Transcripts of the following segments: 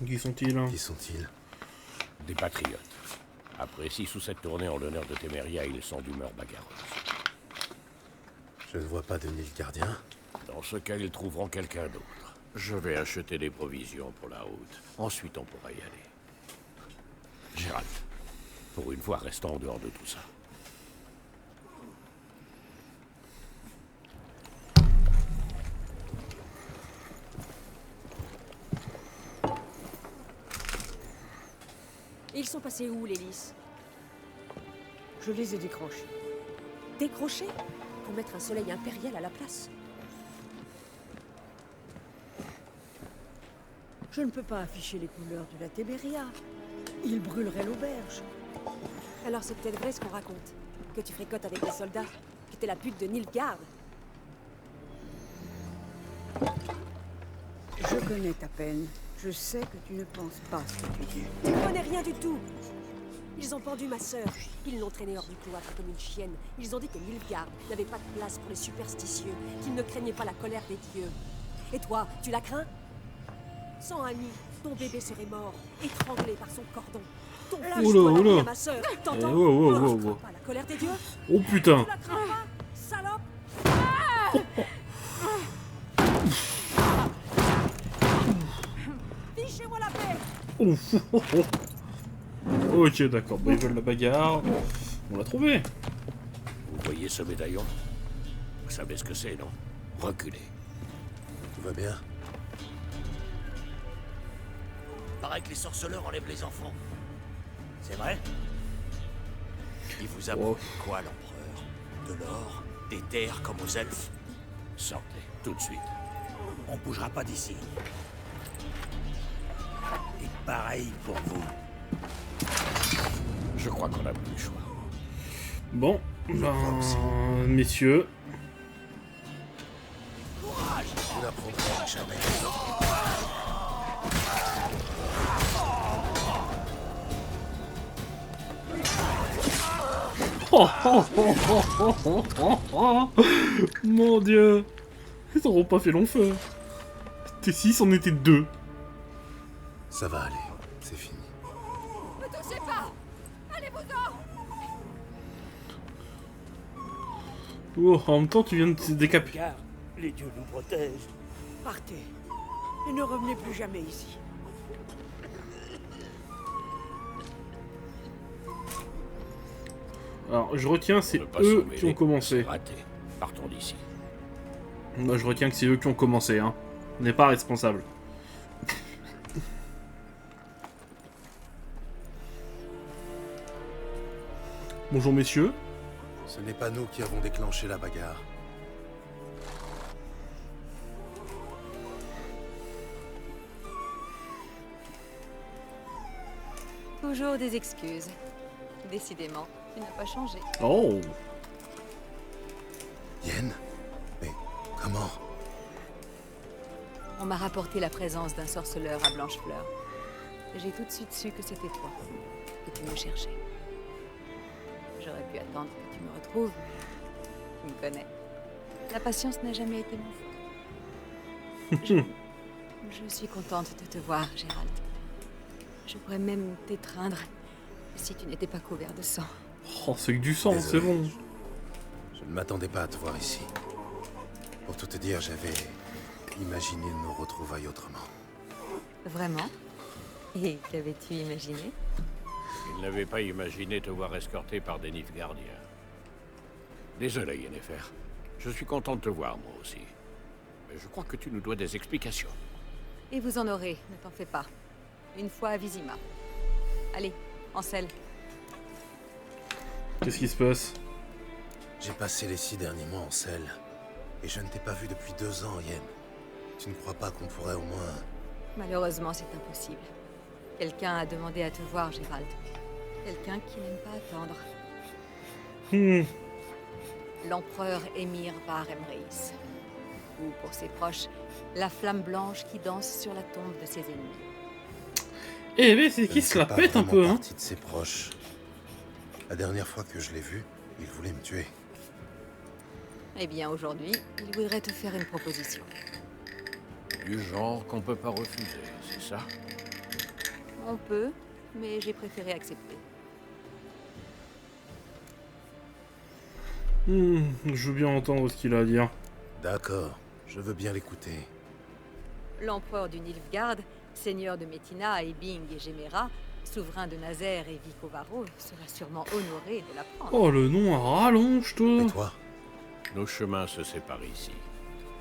Qui sont-ils? Qui sont-ils? Des patriotes. Après 6 ou 7 tournées en l'honneur de Téméria, ils sont d'humeur bagarreuse. Je ne vois pas de Nilfgaardien. Dans ce cas, ils trouveront quelqu'un d'autre. Je vais acheter des provisions pour la route. Ensuite, on pourra y aller. Gérald, pour une fois, restons en dehors de tout ça. Ils sont passés où, les lys? Je les ai décrochés. Décrochés? Pour mettre un soleil impérial à la place? Je ne peux pas afficher les couleurs de la Téméria. Ils brûleraient l'auberge. Alors c'est peut-être vrai ce qu'on raconte. Que tu fricotes avec des soldats. Que t'es la pute de Nilfgaard. Je connais ta peine. Je sais que tu ne penses pas ce que tu dis. Tu connais rien du tout. Ils ont pendu ma sœur. Ils l'ont traînée hors du cloître comme une chienne. Ils ont dit que Nilfgaard n'avait pas de place pour les superstitieux, qu'il ne craignait pas la colère des dieux. Et toi, tu la crains? Sans Annie, ton bébé serait mort, étranglé par son cordon. Ton fils Oula, doit la vie oula. à ma sœur. T'entends? wow, Tu wow, crains wow. pas la colère des dieux? Oh putain. Tu la crains pas, salope? Fichez-moi la paix! Ouf. Ok, d'accord. Bon, ils veulent la bagarre. On l'a trouvé. Vous voyez ce médaillon? Vous savez ce que c'est, non? Reculez. Tout va bien? Paraît que les sorceleurs enlèvent les enfants. C'est vrai? Il vous a Oh. promis quoi, l'empereur? De l'or? Des terres comme aux elfes? Sortez, tout de suite. On bougera pas d'ici. Et pareil pour vous. Je crois qu'on n'a plus le choix. Bon, ben, messieurs. Vous n'apprendrez jamais. Oh, oh, oh, oh, oh, oh, oh, oh. Mon dieu. Ils n'auront pas fait long feu. T'es 6, on était 2. Ça va aller. C'est fini. Ne touchez pas! Allez-vous-en! Oh, en même temps, tu viens de te décapiter. Car les dieux nous protègent. Partez. Et ne revenez plus jamais ici. Alors, je retiens, c'est Ne pas eux s'en qui ont mêler, commencé. c'est raté. Partons d'ici. Moi, je retiens que c'est eux qui ont commencé, hein. On n'est pas responsable. Bonjour, messieurs. Ce n'est pas nous qui avons déclenché la bagarre. Toujours des excuses. Décidément, tu n'as pas changé. Oh. Yen? Mais comment? On m'a rapporté la présence d'un sorceleur à Blanchefleur. Et j'ai tout de suite su que c'était toi, que tu me cherchais. J'aurais pu attendre que tu me retrouves, mais tu me connais. La patience n'a jamais été mon fort. Je suis contente de te voir, Gérald. Je pourrais même t'étreindre si tu n'étais pas couvert de sang. Oh, c'est que du sang, c'est Désolé. bon. Je ne m'attendais pas à te voir ici. Pour tout te dire, j'avais imaginé nos retrouvailles autrement. Vraiment? Et qu'avais-tu imaginé? Il n'avait pas imaginé te voir escorté par des Nilfgaardiens. Désolé, Yennefer. Je suis content de te voir, moi aussi. Mais je crois que tu nous dois des explications. Et vous en aurez, ne t'en fais pas. Une fois à Vizima. Allez, Ansel. Qu'est-ce qui se passe? J'ai passé les 6 derniers mois en selle. Et je ne t'ai pas vu depuis 2 ans, Yen. Tu ne crois pas qu'on pourrait au moins... Malheureusement, c'est impossible. Quelqu'un a demandé à te voir, Gérald. Quelqu'un qui n'aime pas attendre. L'empereur Émir Var Emreis. Ou pour ses proches, la flamme blanche qui danse sur la tombe de ses ennemis. Eh ben, c'est Je qui ne se fais la pas pète un vraiment peu, hein? partie de ses proches. La dernière fois que je l'ai vu, il voulait me tuer. Eh bien, aujourd'hui, il voudrait te faire une proposition. Du genre qu'on peut pas refuser, c'est ça? On peut, mais j'ai préféré accepter. Je veux bien entendre ce qu'il a à dire. D'accord, je veux bien l'écouter. L'empereur du Nilfgaard, seigneur de Métina, Ebing et Gemera, souverain de Nazaire et Vicovaro, sera sûrement honoré de l'apprendre. Oh, le nom à rallonge, toi. Et toi? Nos chemins se séparent ici.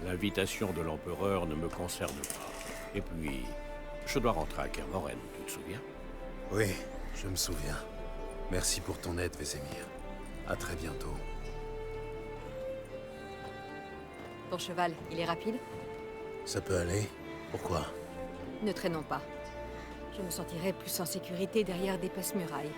L'invitation de l'empereur ne me concerne pas. Et puis, je dois rentrer à Kermoren, tu te souviens? Oui, je me souviens. Merci pour ton aide, Vesemir. À très bientôt. Ton cheval, il est rapide? Ça peut aller? Pourquoi? Ne traînons pas. Je me sentirais plus en sécurité derrière d'épaisses murailles.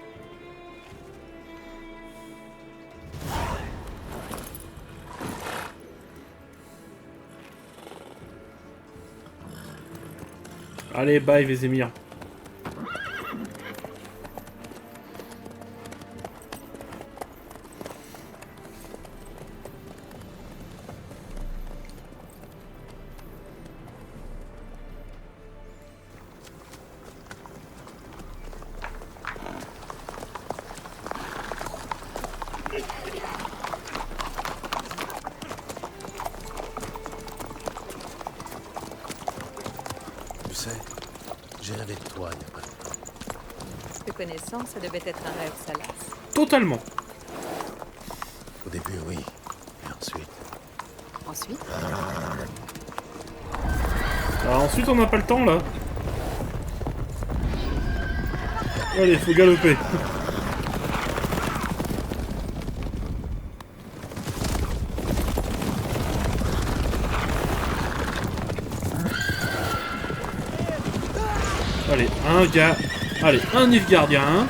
Allez, bye, Vesemir. Tu sais, j'ai rêvé de toi il y a pas longtemps. Te connaissant, ça devait être un rêve salace. Totalement. Au début, oui. Et ensuite... Ensuite, Alors ensuite, on n'a pas le temps, là. Allez, faut galoper. Allez, un gars... Allez, un Nilfgaardien.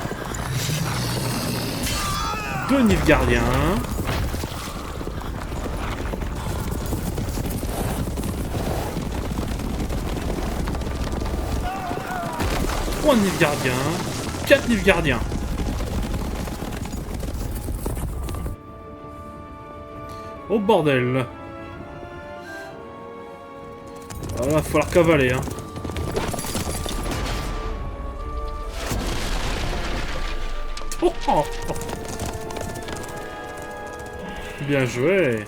Deux Nilfgaardiens. Trois Nilfgaardiens. Quatre Nilfgaardiens. Oh bordel. Voilà, va falloir cavaler, hein. Oh, oh, oh. Bien joué.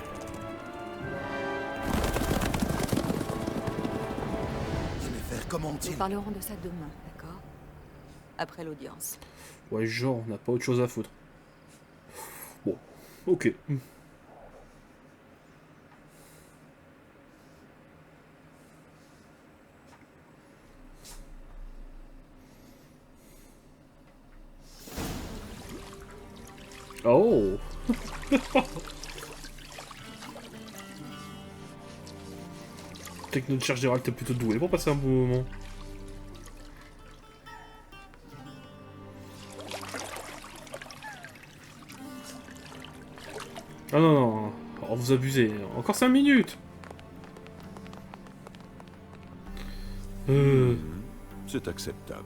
Yennefer, comment nous ont-ils... parlerons de ça demain, d'accord? Après l'audience. Ouais, genre, on n'a pas autre chose à foutre. Bon, ok. Oh. Techno de charge générale, t'es plutôt doué pour passer un bon moment. Ah non, non, oh, vous abusez. Encore 5 minutes. C'est acceptable.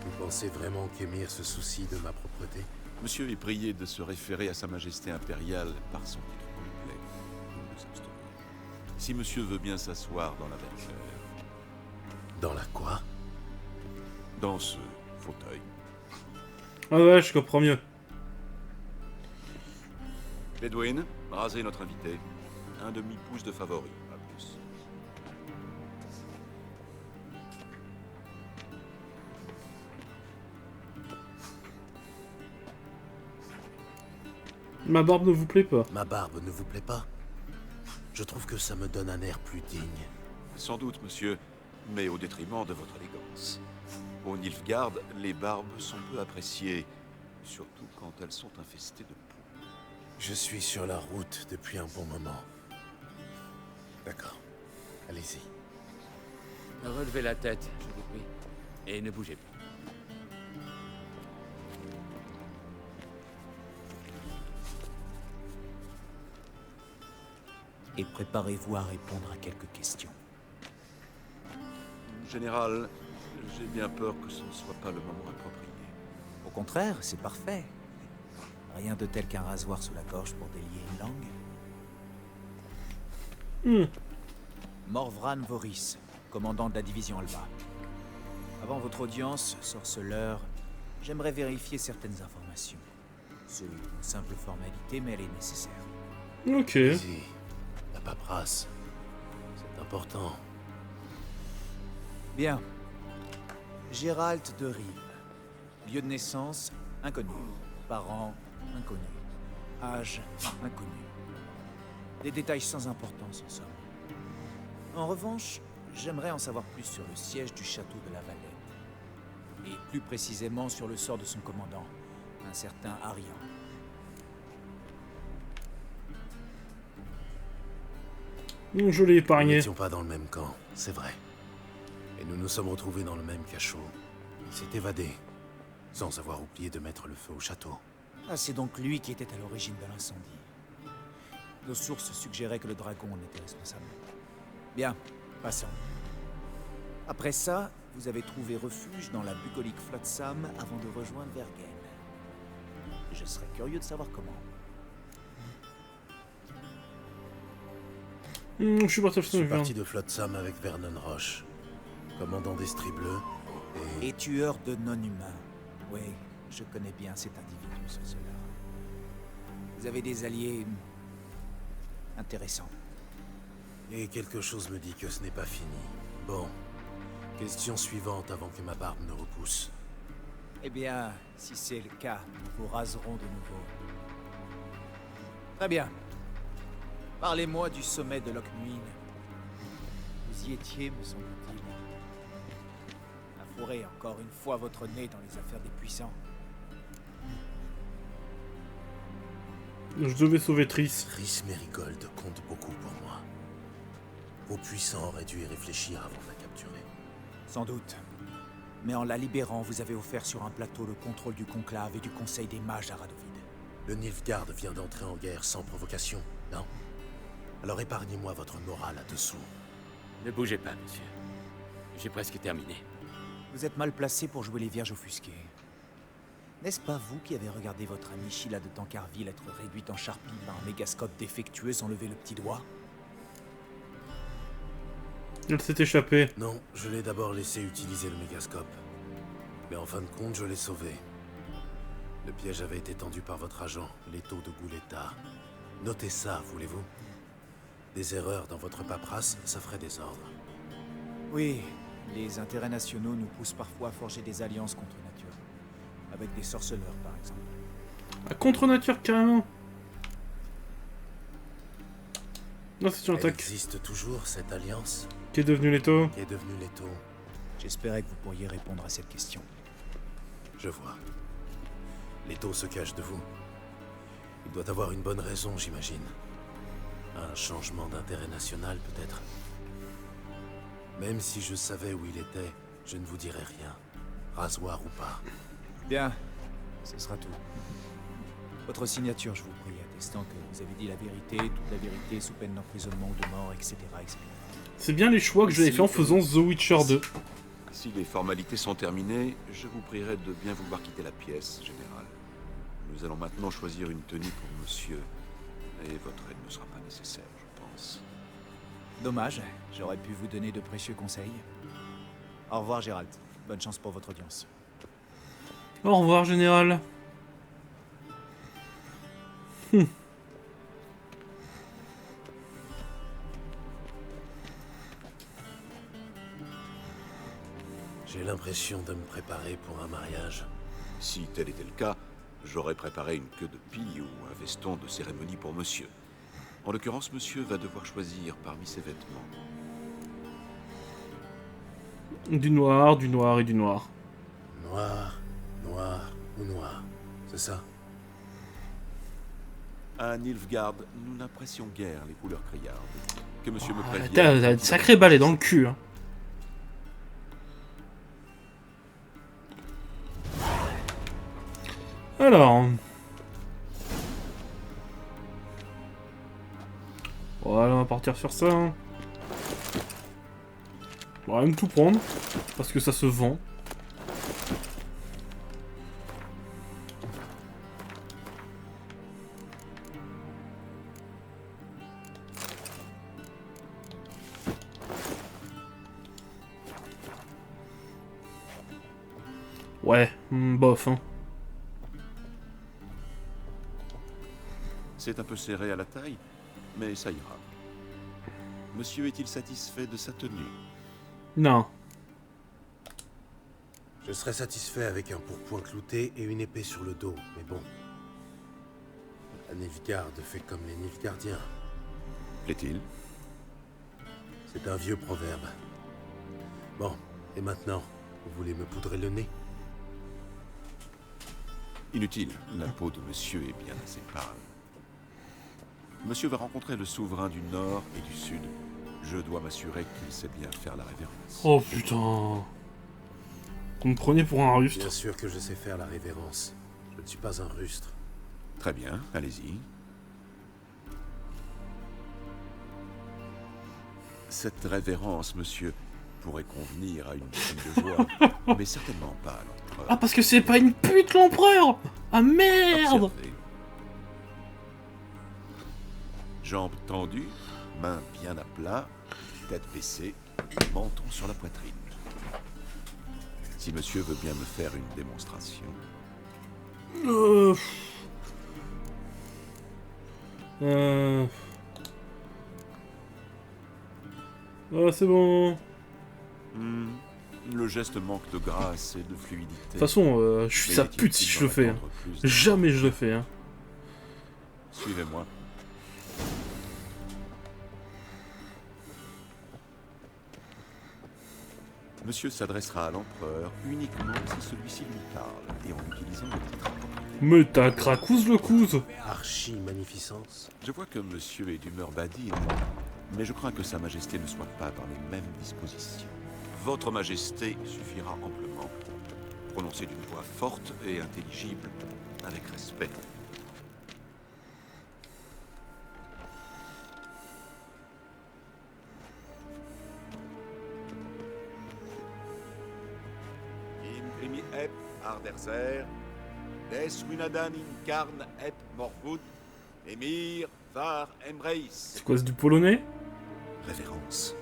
Vous pensez vraiment qu'Emir se soucie de ma propreté? Monsieur est prié de se référer à Sa Majesté impériale par son titre complet. Nous nous abstenons. Si monsieur veut bien s'asseoir dans la vapeur, Dans la quoi? dans ce fauteuil. Ah ouais, je comprends mieux. Bedouin, rasez notre invité. Un demi-pouce de favori, pas plus. Ma barbe ne vous plaît pas. Ma barbe ne vous plaît pas? Je trouve que ça me donne un air plus digne. Sans doute, monsieur, mais au détriment de votre élégance. Au Nilfgaard, les barbes sont peu appréciées, surtout quand elles sont infestées de poux. Je suis sur la route depuis un bon moment. D'accord. Allez-y. Relevez la tête, je vous prie. Et ne bougez pas. Et préparez-vous à répondre à quelques questions. Général, j'ai bien peur que ce ne soit pas le moment approprié. Au contraire, c'est parfait. Rien de tel qu'un rasoir sous la gorge pour délier une langue. Hmm. Morvran Voris, commandant de la division Alba. Avant votre audience, sorceleur, j'aimerais vérifier certaines informations. C'est une simple formalité, mais elle est nécessaire. Ok. Vas-y, la paperasse. C'est important. Bien. Gérald de Rive. Lieu de naissance, inconnu. Parents, inconnus. Âge, inconnu. Des détails sans importance, en somme. En revanche, j'aimerais en savoir plus sur le siège du château de la Valette. Et plus précisément sur le sort de son commandant, un certain Arian. Je l'ai Nous épargné. n'étions pas dans le même camp, c'est vrai. Et nous nous sommes retrouvés dans le même cachot. Il s'est évadé, sans avoir oublié de mettre le feu au château. Ah, c'est donc lui qui était à l'origine de l'incendie. Nos sources suggéraient que le dragon en était responsable. Bien, passons. Après ça, vous avez trouvé refuge dans la bucolique Flotsam avant de rejoindre Vergen. Je serais curieux de savoir comment. Je suis parti Je suis parti de Flotsam avec Vernon Roche, commandant d'Estrie Bleue, Et tueur de non-humains. Oui, je connais bien cet individu, sorceleur. Vous avez des alliés... intéressants. et quelque chose me dit que ce n'est pas fini. Bon, question suivante avant que ma barbe ne repousse. Eh bien, si c'est le cas, nous vous raserons de nouveau. Très bien. Parlez-moi du sommet de Lockmuin. Vous y étiez, me semble-t-il. Affourez encore une fois votre nez dans les affaires des puissants. Je devais sauver Triss. Triss Merigold compte beaucoup pour moi. Vos puissants auraient dû y réfléchir avant de la capturer. Sans doute. Mais en la libérant, vous avez offert sur un plateau le contrôle du conclave et du conseil des mages à Radovid. Le Nilfgaard vient d'entrer en guerre sans provocation, non? Alors épargnez-moi votre morale là-dessous. Ne bougez pas, monsieur. J'ai presque terminé. Vous êtes mal placé pour jouer les vierges offusquées. N'est-ce pas vous qui avez regardé votre amie Sheila de Tancarville être réduite en charpie par un mégascope défectueux sans lever le petit doigt? Elle s'est échappée. Non, je l'ai d'abord laissé utiliser le mégascope. Mais en fin de compte, je l'ai sauvé. Le piège avait été tendu par votre agent, Leto de Gouletta. Notez ça, voulez-vous? Des erreurs dans votre paperasse, ça ferait désordre. Oui, les intérêts nationaux nous poussent parfois à forger des alliances contre nature. Avec des sorceleurs, par exemple. À contre-nature, carrément. Non, c'est une Elle attaque. existe toujours, cette alliance? Qui est devenu Leto? Qui est devenue Leto? J'espérais que vous pourriez répondre à cette question. Je vois. Leto se cache de vous. Il doit avoir une bonne raison, j'imagine. Un changement d'intérêt national, peut-être. Même si je savais où il était, je ne vous dirais rien. Rasoir ou pas. Bien, ce sera tout. Votre signature, je vous prie, attestant que vous avez dit la vérité, toute la vérité, sous peine d'emprisonnement ou de mort, etc. etc. C'est bien les choix que j'avais fait en faisant The Witcher 2. Si les formalités sont terminées, je vous prierai de bien vouloir quitter la pièce, général. Nous allons maintenant choisir une tenue pour monsieur. Et votre aide ne sera pas nécessaire, je pense. Dommage, j'aurais pu vous donner de précieux conseils. Au revoir, Gérald. Bonne chance pour votre audience. Au revoir, général. J'ai l'impression de me préparer pour un mariage. Si tel était le cas, j'aurais préparé une queue de pie ou un veston de cérémonie pour monsieur. En l'occurrence, monsieur va devoir choisir parmi ses vêtements. Du noir, du noir et du noir. Noir, noir ou noir, c'est ça? À Nilfgaard, nous n'apprécions guère les couleurs criardes. Que monsieur me prévienne. T'as une sacrée balai dans le cul, hein. Alors... Voilà, on va partir sur ça. Hein. On va même tout prendre, parce que ça se vend. Ouais, bof, hein. C'est un peu serré à la taille, mais ça ira. Monsieur est-il satisfait de sa tenue? Non. Je serais satisfait avec un pourpoint clouté et une épée sur le dos, mais bon. La Nilfgaard fait comme les Nilfgaardiens. Plaît-il? C'est un vieux proverbe. Bon, et maintenant, vous voulez me poudrer le nez? Inutile, la peau de monsieur est bien assez pâle. Monsieur va rencontrer le souverain du Nord et du Sud. Je dois m'assurer qu'il sait bien faire la révérence. Oh putain. Vous me prenez pour un rustre? Bien sûr que je sais faire la révérence. Je ne suis pas un rustre. Très bien, allez-y. Cette révérence, monsieur, pourrait convenir à une scène de joie, mais certainement pas à l'empereur. Ah, parce que c'est pas une pute, l'empereur! Ah merde! Observez. Jambes tendues, mains bien à plat, tête baissée, menton sur la poitrine. Si monsieur veut bien me faire une démonstration. Ah, c'est bon. Le geste manque de grâce et de fluidité. De toute façon, je suis sa pute si je le fais. Hein. Jamais je le fais. Hein. Suivez-moi. Monsieur s'adressera à l'empereur uniquement si celui-ci lui parle, et en utilisant le titre approprié. Mais t'as cracouze le couze. Archi-magnificence. Je vois que monsieur est d'humeur badine, mais je crains que sa majesté ne soit pas dans les mêmes dispositions. Votre majesté suffira amplement. Prononcez d'une voix forte et intelligible, avec respect. Imprimi ep arderzer, des winadan incarn ep morgut, emir var emreis. C'est quoi, c'est du polonais? Révérence.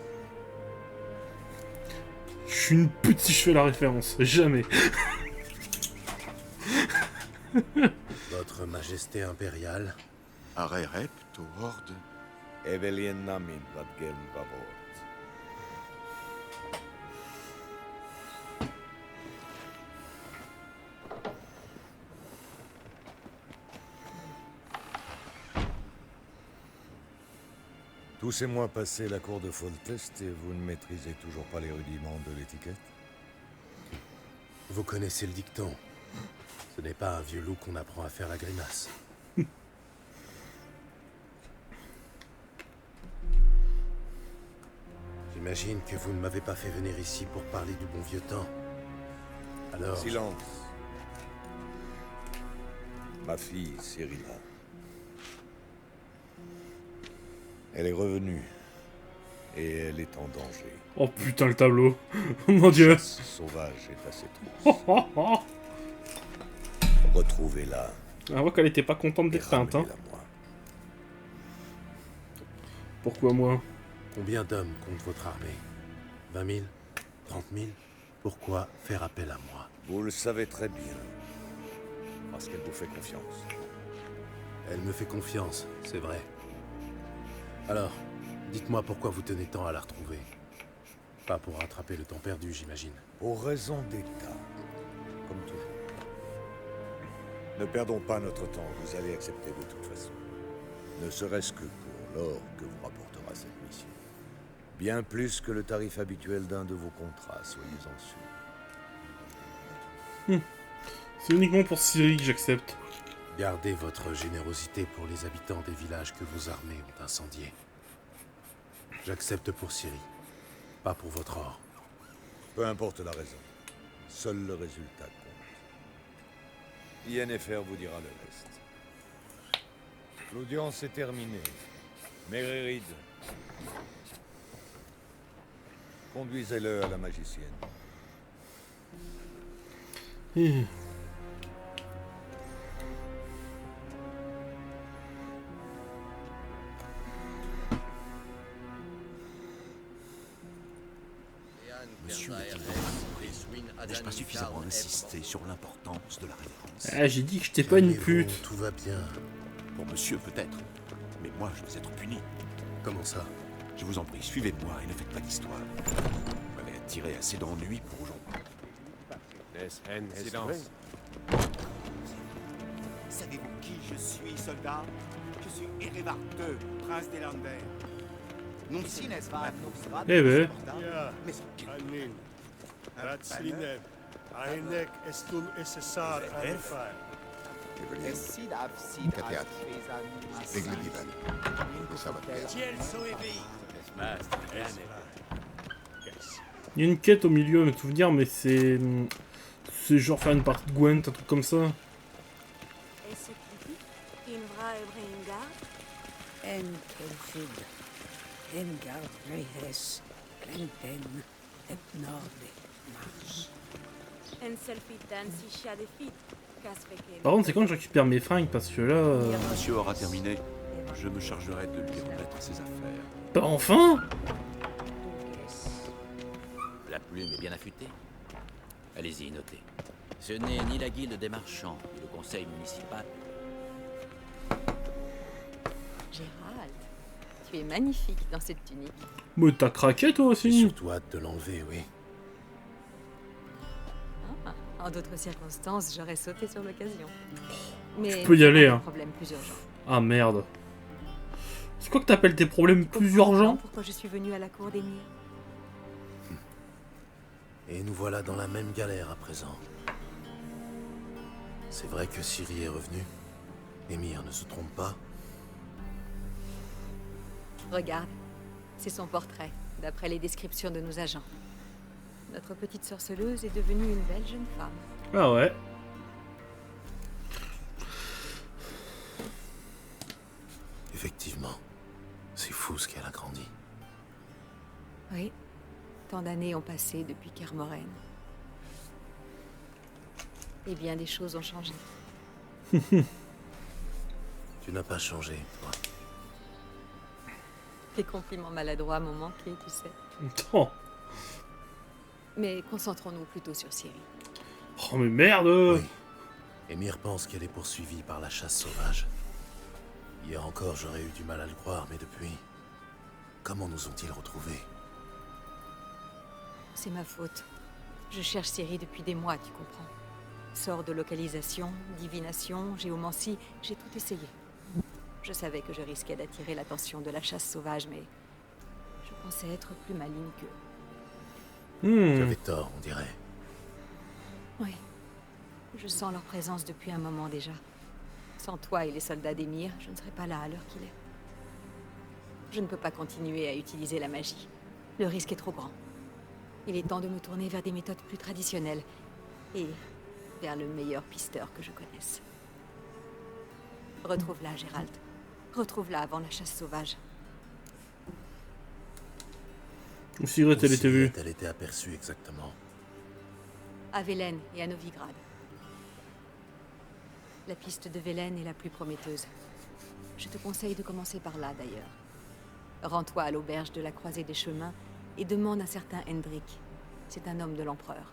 Je suis une pute si je fais la référence. Jamais. Votre majesté impériale. Arerep to horde. Evelien namin vadgem vavot. Tous ces mois passés à la cour de Foltest et vous ne maîtrisez toujours pas les rudiments de l'étiquette? Vous connaissez le dicton. Ce n'est pas un vieux loup qu'on apprend à faire la grimace. J'imagine que vous ne m'avez pas fait venir ici pour parler du bon vieux temps. Alors... Silence. Ma fille, Cyrilla. Elle est revenue. Et elle est en danger. Oh putain, le tableau. Oh mon dieu. La chasse sauvage est à ses trousses. Retrouvez-la. On voit qu'elle était pas contente d'être peinte, hein. Pourquoi moi? Combien d'hommes compte votre armée? 20 000? 30 000? Pourquoi faire appel à moi? Vous le savez très bien. Parce qu'elle vous fait confiance. Elle me fait confiance, c'est vrai. Alors, dites-moi pourquoi vous tenez tant à la retrouver. Pas pour rattraper le temps perdu, j'imagine. Pour raison d'État. Comme toujours. Ne perdons pas notre temps, vous allez accepter de toute façon. Ne serait-ce que pour l'or que vous rapportera cette mission. Bien plus que le tarif habituel d'un de vos contrats, soyez-en sûrs. C'est uniquement pour Syrie que j'accepte. Gardez votre générosité pour les habitants des villages que vos armées ont incendiés. J'accepte pour Syrie, pas pour votre or. Peu importe la raison. Seul le résultat compte. INFR vous dira le reste. L'audience est terminée. Méririd, conduisez-le à la magicienne. Monsieur est N'ai-je pas suffisamment insisté sur l'importance de la révérence? Ah, j'ai dit que j'étais pas une Calmez-vous, pute. Tout va bien. Pour monsieur, peut-être. Mais moi, je vais être puni. Comment ça? Je vous en prie, suivez-moi et ne faites pas d'histoire. Vous m'avez attiré assez d'ennuis pour aujourd'hui. Silence. Savez-vous qui je suis, soldat? Je suis Erevar II, prince des Landais. Non si, n'est-ce pas? Eh ben. Mais Il y a une quête au milieu, me souvenir, mais c'est. C'est genre faire une partie de Gwent, un truc comme ça. Par contre, c'est quand je récupère mes fringues, parce que là. Monsieur aura terminé. Je me chargerai de lui remettre ses affaires. Bah enfin! La plume est bien affûtée. Allez-y, notez. Ce n'est ni la guilde des marchands, ni le conseil municipal. Gérald, tu es magnifique dans cette tunique. Mais t'as craqué toi J'ai aussi? surtout hâte de l'enlever, oui. Ah, en d'autres circonstances, j'aurais sauté sur l'occasion. Mais Tu peux y aller, un hein. problème plus urgent. Ah merde. C'est quoi que t'appelles tes problèmes plus urgents? Pourquoi je suis venue à la cour d'Émir? Et nous voilà dans la même galère à présent. C'est vrai que Ciri est revenu. Émir ne se trompe pas. Regarde, c'est son portrait, d'après les descriptions de nos agents. Notre petite sorceleuse est devenue une belle jeune femme. Ah ouais. Effectivement. C'est fou ce qu'elle a grandi. Oui, tant d'années ont passé depuis Kermoren. Et bien des choses ont changé. Tu n'as pas changé, toi. Les compliments maladroits m'ont manqué, tu sais. Oh, Mais concentrons-nous plutôt sur Ciri. oh mais merde! Oui. Émir pense qu'elle est poursuivie par la chasse sauvage. Hier encore, j'aurais eu du mal à le croire, mais depuis... Comment nous ont-ils retrouvés? C'est ma faute. Je cherche Ciri depuis des mois, tu comprends. Sort de localisation, divination, géomancie, j'ai tout essayé. Je savais que je risquais d'attirer l'attention de la chasse sauvage, mais je pensais être plus maligne qu'eux. Tu avais tort, on dirait. Oui. Je sens leur présence depuis un moment déjà. Sans toi et les soldats d'Émir, je ne serais pas là à l'heure qu'il est. Je ne peux pas continuer à utiliser la magie. Le risque est trop grand. Il est temps de me tourner vers des méthodes plus traditionnelles et vers le meilleur pisteur que je connaisse. Retrouve-la, Gérald. Retrouve-la avant la chasse sauvage. Où Ciri elle était vue? Elle était aperçue exactement. À Velen et à Novigrad. La piste de Velen est la plus prometteuse. Je te conseille de commencer par là, d'ailleurs. Rends-toi à l'auberge de la Croisée des Chemins et demande un certain Hendrik. C'est un homme de l'empereur.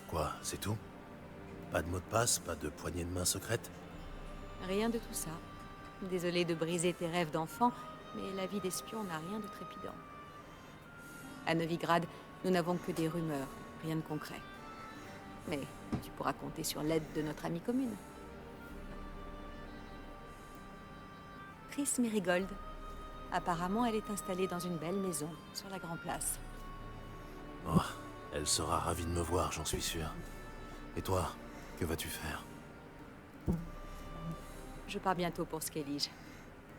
Quoi, c'est tout? Pas de mot de passe, pas de poignée de main secrète? Rien de tout ça. Désolé de briser tes rêves d'enfant, mais la vie d'espion n'a rien de trépidant. À Novigrad, nous n'avons que des rumeurs, rien de concret. Mais tu pourras compter sur l'aide de notre amie commune. Tris Merigold. Apparemment, elle est installée dans une belle maison, sur la Grand Place. Oh, elle sera ravie de me voir, j'en suis sûr. Et toi, que vas-tu faire? Je pars bientôt pour Skellige.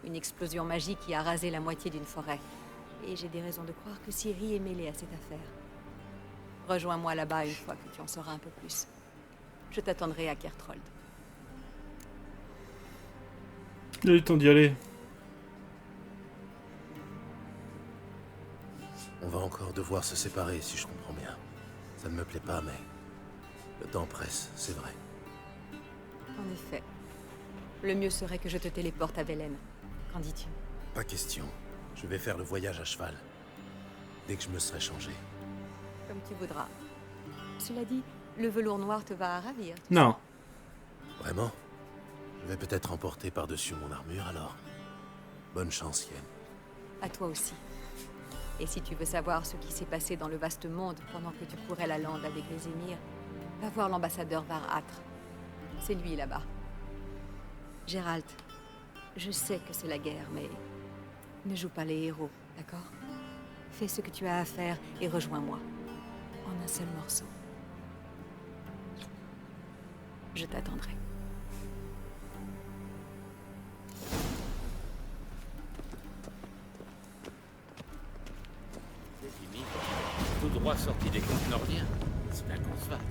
Une explosion magique qui a rasé la moitié d'une forêt. Et j'ai des raisons de croire que Ciri est mêlée à cette affaire. Rejoins-moi là-bas une fois que tu en sauras un peu plus. Je t'attendrai à Kertrold. Il est temps d'y aller. On va encore devoir se séparer, si je comprends bien. Ça ne me plaît pas, mais... Le temps presse, c'est vrai. En effet. Le mieux serait que je te téléporte à Velen. Qu'en dis-tu? Pas question. Je vais faire le voyage à cheval. Dès que je me serai changé. Comme tu voudras. Cela dit, le velours noir te va à ravir. Non. Vraiment? Je vais peut-être emporter par-dessus mon armure alors. Bonne chance, Yen. À toi aussi. Et si tu veux savoir ce qui s'est passé dans le vaste monde pendant que tu courais la lande avec les émirs, va voir l'ambassadeur Var-Atre. C'est lui là-bas. Gérald, je sais que c'est la guerre, mais ne joue pas les héros, d'accord? Fais ce que tu as à faire et rejoins-moi. En un seul morceau. Je t'attendrai. Des émirs, tout droit sorti des contes nordiens. C'est inconcevable.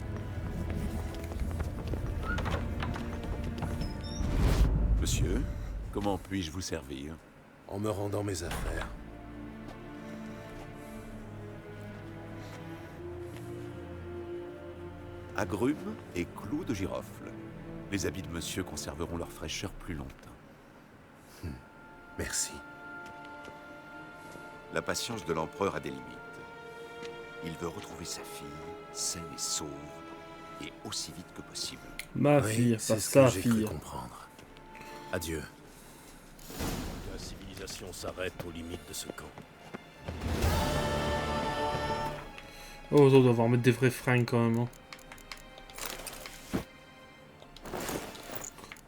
Monsieur, comment puis-je vous servir? En me rendant mes affaires. Agrumes et clous de girofle. Les habits de monsieur conserveront leur fraîcheur plus longtemps. Merci. La patience de l'empereur a des limites. Il veut retrouver sa fille, saine et sauve, et aussi vite que possible. Ma Oui, fille, c'est pas ce sa que j'ai cru fille. comprendre. Adieu. La civilisation s'arrête aux limites de ce camp. Oh, on doit devoir mettre des vrais fringues quand même. Hein.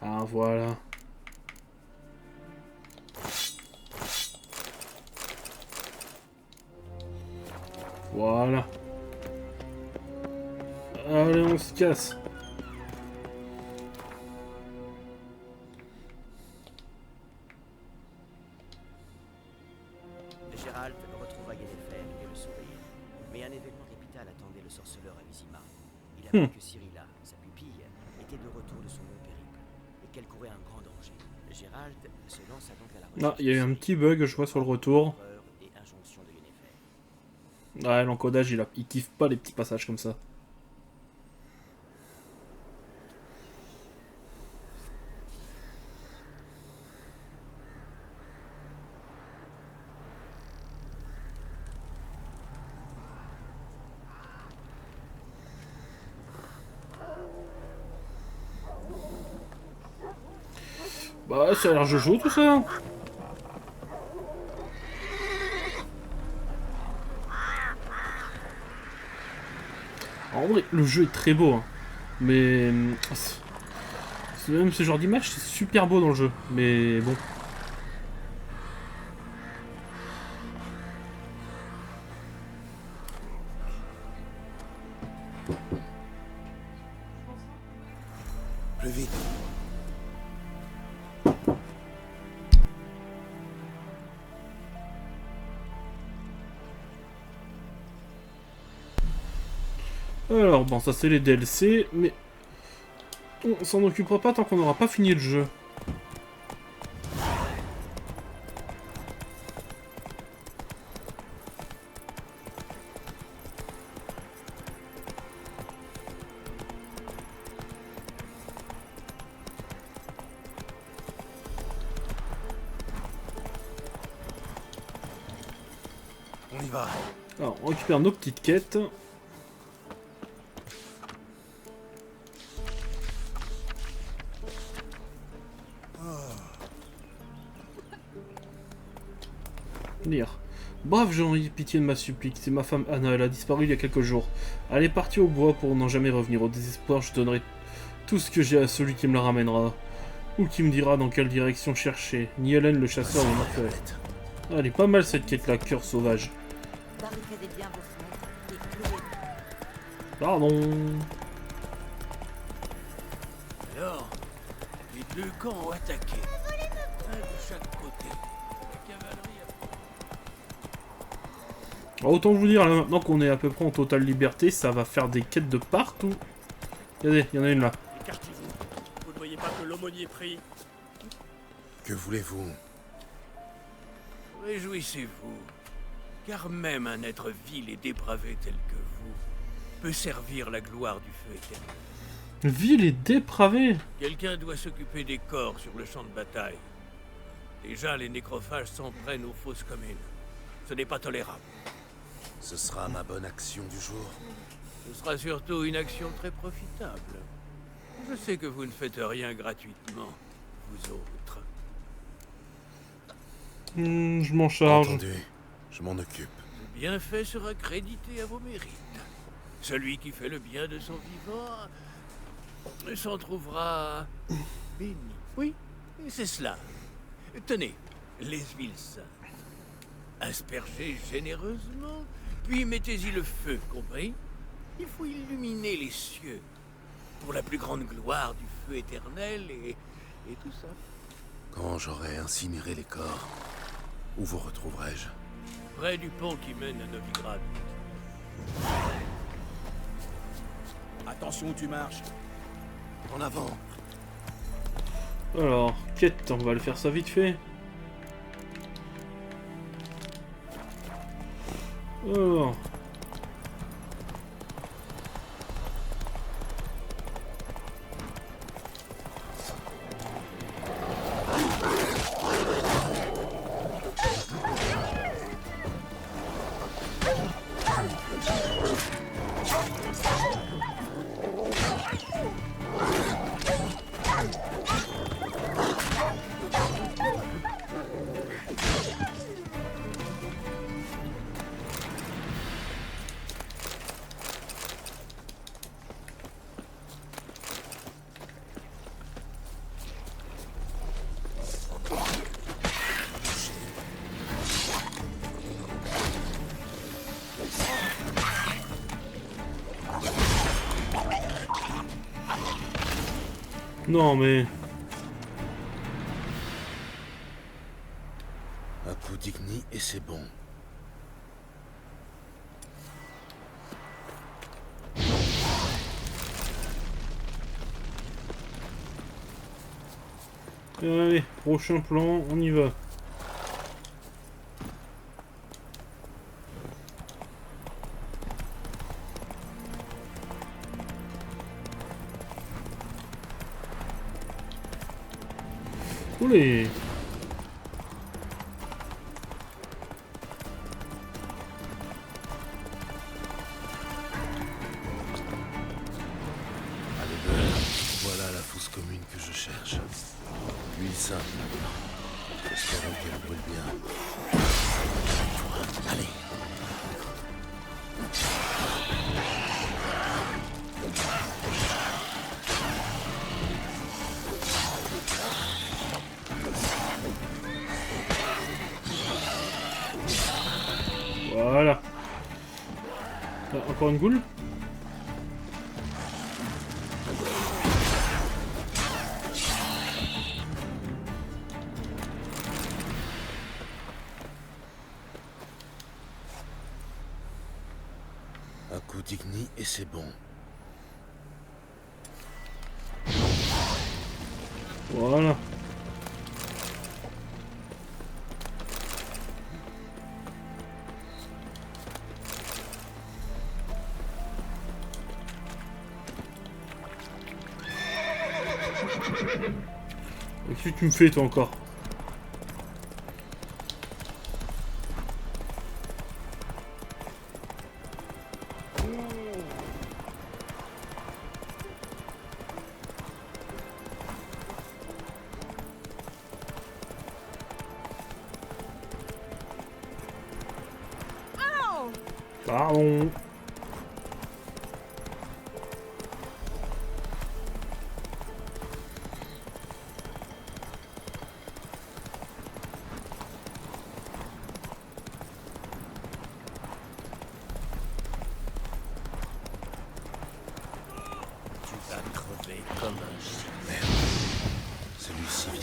Ah, voilà. Voilà. Allez, on se casse. Gérald retrouva Yennefer et le sourire. Mais un événement capital attendait le sorceleur à Vizima. Il apprit que Cyrilla, sa pupille, était de retour de son long périple et qu'elle courait un grand danger. Gérald se lança donc à la recherche. Ah, il y a eu un petit bug, je vois, sur le retour. Et injonction de Yennefer. Ouais, l'encodage, il kiffe pas les petits passages comme ça. Bah, ça a l'air jojo tout ça. En vrai, le jeu est très beau, hein. Mais même ce genre d'image, c'est super beau dans le jeu. Mais bon. Plus vite. Alors, bon, ça c'est les DLC, mais on s'en occupera pas tant qu'on n'aura pas fini le jeu. On y va. Alors, on récupère nos petites quêtes. Lire. Brave Jean, ayez pitié de ma supplique. C'est ma femme Anna, elle a disparu il y a quelques jours. Elle est partie au bois pour n'en jamais revenir. Au désespoir, je donnerai tout ce que j'ai à celui qui me la ramènera. Ou qui me dira dans quelle direction chercher. Ni Hélène le chasseur ne m'a fait. Ah, elle est pas mal cette quête là, cœur sauvage. Barricadez bien vos fenêtres et clouez. Pardon. Alors, les deux camps ont attaqué. Un de chaque côté. La cavalerie a... Alors, autant vous dire, là, maintenant qu'on est à peu près en totale liberté, ça va faire des quêtes de partout. Regardez, il y en a une là. Écartez-vous. Vous ne voyez pas que l'aumônier prie? Que voulez-vous? Réjouissez-vous, car même un être vil et dépravé tel que vous peut servir la gloire du feu éternel. Vil et dépravé. Quelqu'un doit s'occuper des corps sur le champ de bataille. Déjà, les nécrophages s'en prennent aux fosses communes. Ce n'est pas tolérable. Ce sera ma bonne action du jour. Ce sera surtout une action très profitable. Je sais que vous ne faites rien gratuitement, vous autres. Je m'en charge. Entendu. Je m'en occupe. Le bienfait sera crédité à vos mérites. Celui qui fait le bien de son vivant s'en trouvera béni. Oui, c'est cela. Tenez, les huiles saintes. Aspergez généreusement, puis mettez-y le feu, compris? Il faut illuminer les cieux pour la plus grande gloire du feu éternel et tout ça. Quand j'aurai incinéré les corps, où vous retrouverai-je? Près du pont qui mène à Novigrad. Attention où tu marches. En avant. Alors, quête, on va le faire ça vite fait. Alors. Non mais... Un coup d'igni et c'est bon. Allez, prochain plan, on y va. Oulé. Voilà la fosse commune que je cherche. L'huile simple. Espérons qu'elle brûle bien. Allez. Voilà. Ah, encore une goule. Un coup d'igni et c'est bon. Voilà. Qu'est-ce que tu me fais toi encore? Pardon. Tu vas crever comme un chien. Merde. Celui-ci vient.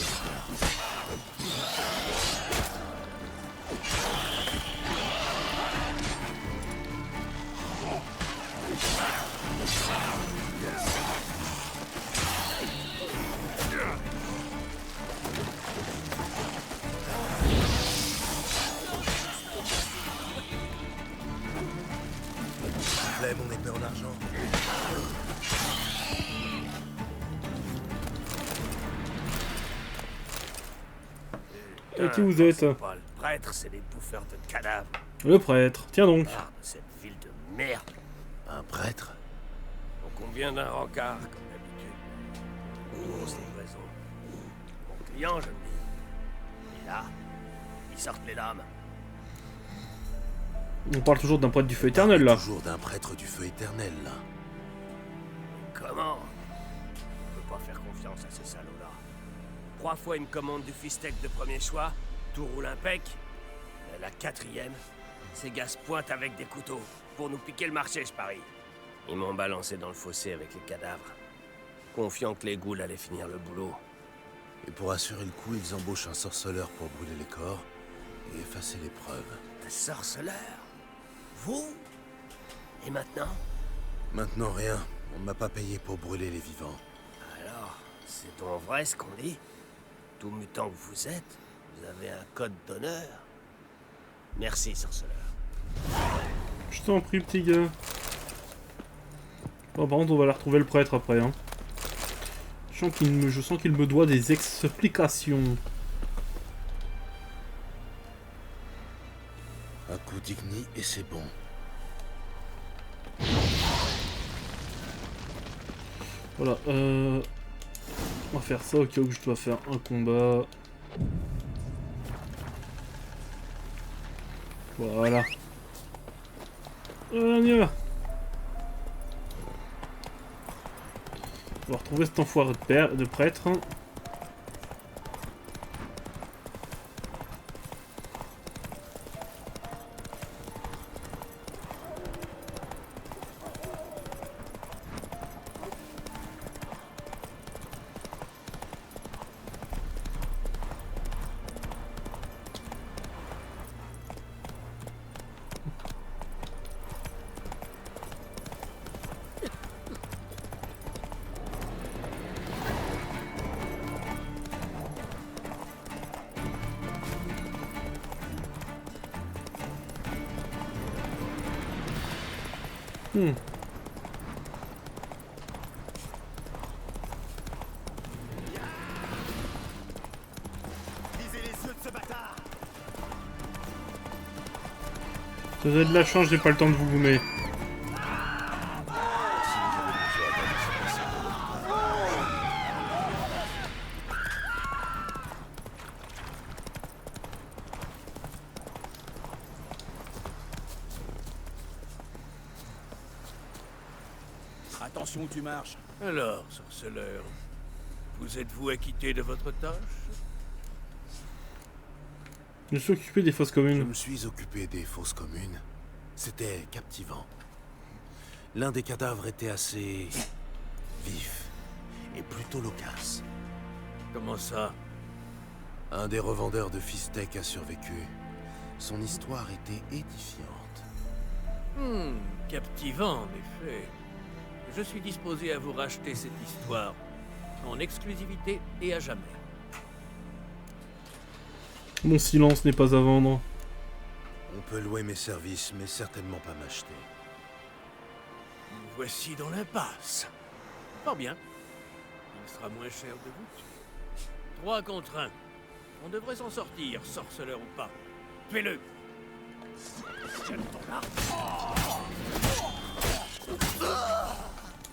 Plaît, mon épée en argent. Et qui vous êtes? C'est pas le prêtre, c'est des bouffeurs de cadavres. Le prêtre. Tiens donc. Ah, cette ville de merde. Un prêtre? On convient d'un rencard, comme d'habitude. Grosse livraison. Mon client, je me dis. Et là, ils sortent les dames. On parle toujours d'un prêtre du feu éternel, là. Toujours d'un prêtre du feu éternel, là. Comment? On peut pas faire confiance à ces salauds-là. 3 fois une commande du fistek de premier choix, tout roule impec. Mais la 4e, ces gars se pointent avec des couteaux pour nous piquer le marché, je parie. Ils m'ont balancé dans le fossé avec les cadavres, confiant que les ghouls allaient finir le boulot. Et pour assurer le coup, ils embauchent un sorceleur pour brûler les corps et effacer les preuves. Un sorceleur? Vous? Et maintenant? Maintenant, rien. On ne m'a pas payé pour brûler les vivants. Alors, c'est donc vrai ce qu'on dit? Tout mutant que vous êtes, vous avez un code d'honneur? Merci, sorceleur. Je t'en prie, petit gars. Bon, par contre, on va aller retrouver le prêtre après. Hein. Je sens qu'il me doit des explications. Un coup d'igni et c'est bon. Voilà, on va faire ça au cas où je dois faire un combat. Voilà. On y va. On va retrouver cet enfoiré de prêtre. Vous avez de la chance, j'ai pas le temps de vous goumer. Attention où tu marches. Alors, sorceleur, vous êtes-vous acquitté de votre tâche? Je me suis occupé des fosses communes. Je me suis occupé des fosses communes. C'était captivant. L'un des cadavres était assez vif et plutôt loquace. Comment ça? Un des revendeurs de fistek a survécu. Son histoire était édifiante. Captivant en effet. Je suis disposé à vous racheter cette histoire en exclusivité et à jamais. Mon silence n'est pas à vendre. On peut louer mes services, mais certainement pas m'acheter. Nous voici dans l'impasse. Fort bien. Il sera moins cher de vous tuer. 3 contre 1. On devrait s'en sortir, sorceleur ou pas. Tuez-le. Tiens ton arme.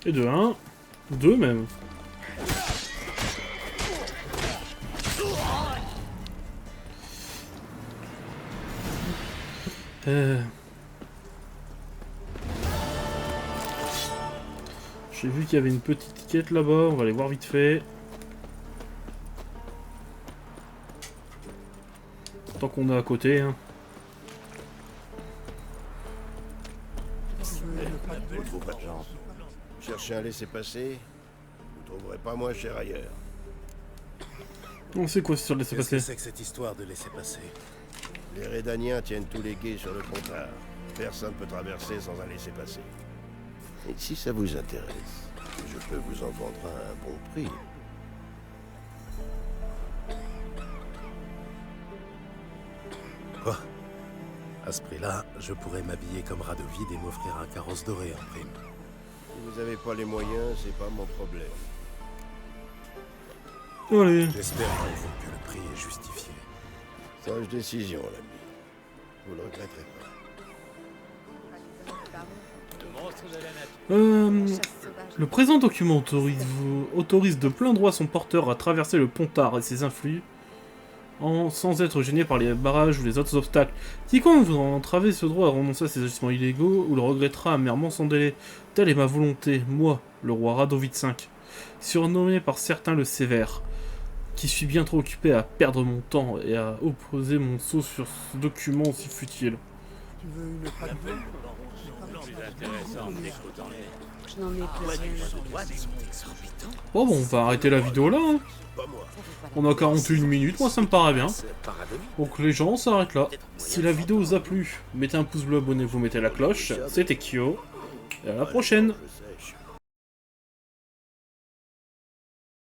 Et de 1. 2 même. J'ai vu qu'il y avait une petite quête là-bas, on va aller voir vite fait. Tant qu'on est à côté. Hein. Il ne faut pas de chance. Cherchez un laissez-passer, vous ne trouverez pas moins cher ailleurs. On sait quoi sur le Qu'est-ce laisser-passer? que c'est que cette histoire de laisser-passer? Les Rédaniens tiennent tous les guets sur le comptoir. Personne ne peut traverser sans un laissez-passer. Et si ça vous intéresse, je peux vous en vendre à un bon prix. Quoi? À ce prix-là, je pourrais m'habiller comme Radovid et m'offrir un carrosse doré en prime. Si vous n'avez pas les moyens, c'est pas mon problème. Allez. J'espère pour vous que le prix est justifié. Sage décision, l'ami. Vous le regretterez pas. Le présent document autorise de plein droit son porteur à traverser le Pontard et ses influx sans être gêné par les barrages ou les autres obstacles. Quiconque voudra entraver ce droit à renoncer à ses agissements illégaux ou le regrettera amèrement sans délai. Telle est ma volonté, moi, le roi Radovid V, surnommé par certains le Sévère, qui suis bien trop occupé à perdre mon temps et à opposer mon sceau sur ce document aussi futile. Tu veux une pâte de Je n'en ai plus rien. Bon, on va arrêter la vidéo là. Hein. On a 41 minutes, moi ça me paraît bien. Donc les gens, on s'arrête là. Si la vidéo vous a plu, mettez un pouce bleu, abonnez-vous, mettez la cloche. C'était Kyo. Et à la prochaine.